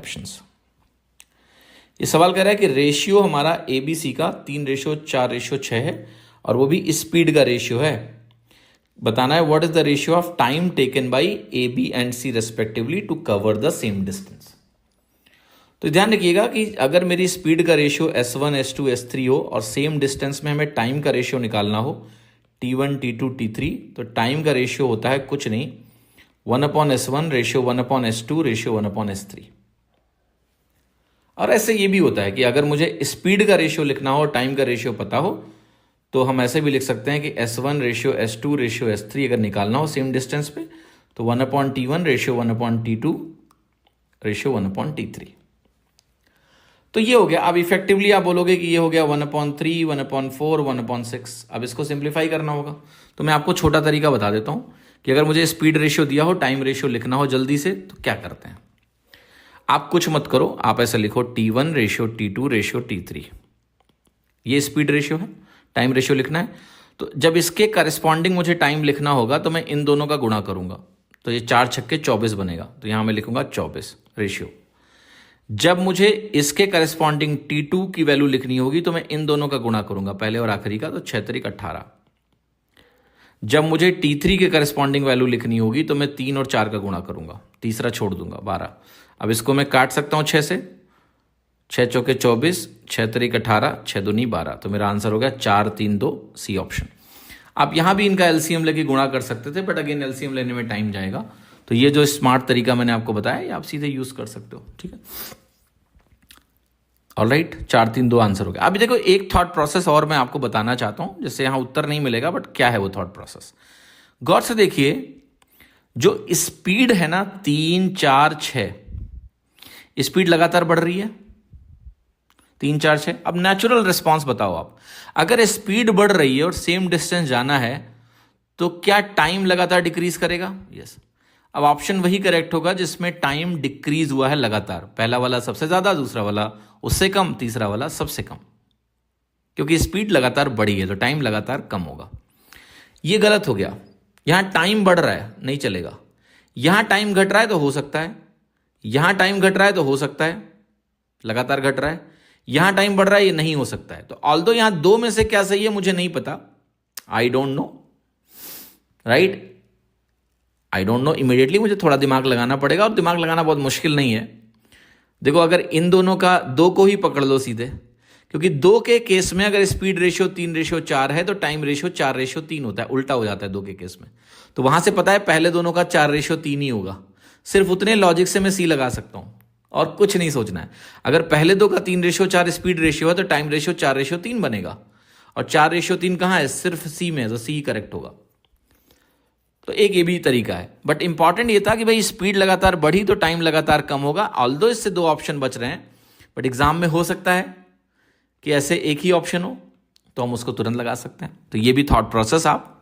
Options. ये सवाल कह रहा है कि रेशियो हमारा ए बी सी का 3:4:6 है और वो भी स्पीड का रेशियो है। बताना है what is the ratio of time taken by A B and C respectively to cover the same distance. तो ध्यान रखिएगा कि अगर मेरी स्पीड का रेशियो S1 S2 S3 हो और सेम डिस्टेंस में हमें टाइम का रेशियो निकालना हो T1 T2 T3, तो टाइम का रेशियो होता है कुछ नहीं 1/S1 ratio 1/S2 ratio 1/S3। और ऐसे ये भी होता है कि अगर मुझे स्पीड का रेशियो लिखना हो टाइम का रेशियो पता हो तो हम ऐसे भी लिख सकते हैं कि S1 ratio S2 ratio S3 अगर निकालना हो सेम डिस्टेंस पे तो 1/T1 ratio 1/T2 ratio 1/T3। तो ये हो गया। अब इफेक्टिवली आप बोलोगे कि ये हो गया 1/3 1/4 1/6। अब इसको सिंप्लीफाई करना होगा तो मैं आपको छोटा तरीका बता देता हूं कि अगर मुझे स्पीड रेशियो दिया हो टाइम रेशियो लिखना हो जल्दी से तो क्या करते हैं। आप कुछ मत करो, आप ऐसे लिखो T1 ratio T2 ratio T3। ये स्पीड रेशियो है, टाइम रेशियो लिखना है। तो जब इसके करस्पॉन्डिंग मुझे टाइम लिखना होगा तो मैं इन दोनों का गुणा करूंगा, तो ये 4 छक्के 24 बनेगा, तो यहां मैं लिखूंगा 24 रेशियो। जब मुझे इसके करस्पॉन्डिंग T2 की वैल्यू लिखनी होगी तो मैं इन दोनों का गुणा करूंगा, पहले और आखिरी का, तो 6×3 18। जब मुझे T3 के करस्पॉन्डिंग वैल्यू लिखनी होगी तो मैं 3 और 4 का गुणा करूंगा, तीसरा छोड़ दूंगा 12। अब इसको मैं काट सकता हूं 6 से, 6 चौके 24 6×3 18 6×2 12, तो मेरा आंसर हो गया 4 3 2 सी ऑप्शन। आप यहां भी इनका एलसीएम लेके गुणा कर सकते थे बट अगेन एलसीएम लेने में टाइम जाएगा, तो ये जो स्मार्ट तरीका मैंने आपको बताया ये आप सीधे यूज कर सकते हो। ठीक है, ऑलराइट, 4 3 2 आंसर हो गया। अभी देखो एक थॉट प्रोसेस और मैं आपको बताना चाहता हूं जिससे यहां उत्तर नहीं मिलेगा बट क्या है वो थॉट प्रोसेस, गौर से देखिए। जो स्पीड है ना 3 4 6, स्पीड लगातार बढ़ रही है 3 4 6। अब नेचुरल रिस्पॉन्स बताओ आप, अगर स्पीड बढ़ रही है और सेम डिस्टेंस जाना है तो क्या टाइम लगातार डिक्रीज करेगा? यस। अब ऑप्शन वही करेक्ट होगा जिसमें टाइम डिक्रीज हुआ है लगातार, पहला वाला सबसे ज्यादा, दूसरा वाला उससे कम, तीसरा वाला सबसे कम, क्योंकि स्पीड लगातार बढ़ी है तो टाइम लगातार कम होगा। ये गलत हो गया, यहां टाइम बढ़ रहा है नहीं चलेगा, यहां टाइम घट रहा है तो हो सकता है, यहां टाइम घट रहा है तो हो सकता है, लगातार घट रहा है, यहां टाइम बढ़ रहा है ये नहीं हो सकता है। तो ऑल्दो यहां दो में से क्या सही है मुझे नहीं पता, I don't know, right, I don't know. Immediately मुझे थोड़ा दिमाग लगाना पड़ेगा और दिमाग लगाना बहुत मुश्किल नहीं है। देखो अगर इन दोनों का दो को ही पकड़ लो सीधे, क्योंकि दो के केस में अगर स्पीड रेशियो 3:4 है तो टाइम रेशियो 4:3 होता है, उल्टा हो जाता है दो के केस में। तो वहां से पता है पहले दोनों का 4:3 ही होगा, सिर्फ उतने लॉजिक से मैं सी लगा सकता हूं और कुछ नहीं सोचना है। अगर पहले दो का 3:4 स्पीड रेशियो है तो टाइम रेशियो 4:3 बनेगा, और 4:3 कहां है? सिर्फ सी में, तो सी करेक्ट होगा। तो एक ये भी तरीका है, बट इंपॉर्टेंट ये था कि भाई स्पीड लगातार बढ़ी तो टाइम लगातार कम होगा। ऑल्दो इससे दो ऑप्शन बच रहे हैं बट एग्जाम में हो सकता है कि ऐसे एक ही ऑप्शन हो तो हम उसको तुरंत लगा सकते हैं। तो ये भी थॉट प्रोसेस आप